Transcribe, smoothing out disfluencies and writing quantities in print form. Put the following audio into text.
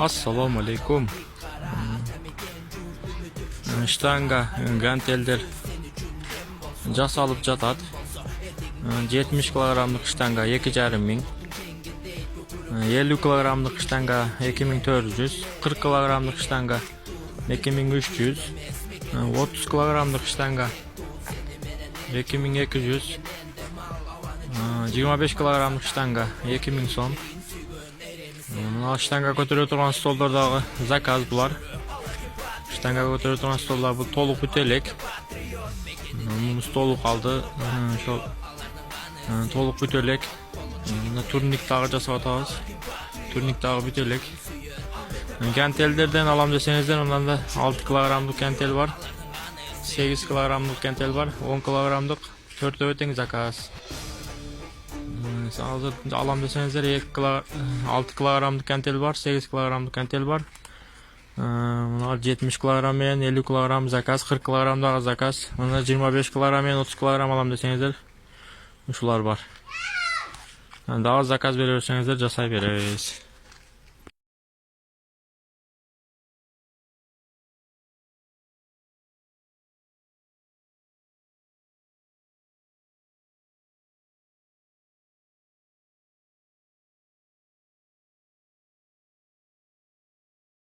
Assalamu alaikum. Штанга гантелдер жасалып жатат. 70 килограммдык штанга 2,5 миң. 50 килограммдык штанга 2400, 40 килограммдык штанга 2300, 30 килограммдык штанга 2200, 25 килограммдык штанга 2000 сом. Мына штанга көтөрө турган столдордогу заказ булар. Штанга көтөрө турган столдар бул толук бүтө Мунун столу калды. Ошол толук бүтө элек. Турник дагы жасап атабыз. Турник дагы бүтө элек. Гантелдерден алам десеңиздер, мында 6 килограммдык гантел бар. 8 килограммдык гантел бар. 10 килограммдык 4 тең заказ. Азыр алам десеңиздер 6 килограммдык гантел бар, 8 килограммдык гантел бар. 70 килограмм менен 50 килограмм заказ, 40 килограмм дагы заказ. Мына 25 килограмм менен 30 килограмм алам десеңиздер, ушулар бар. Дагы заказ бере берсеңиздер жасай беребиз.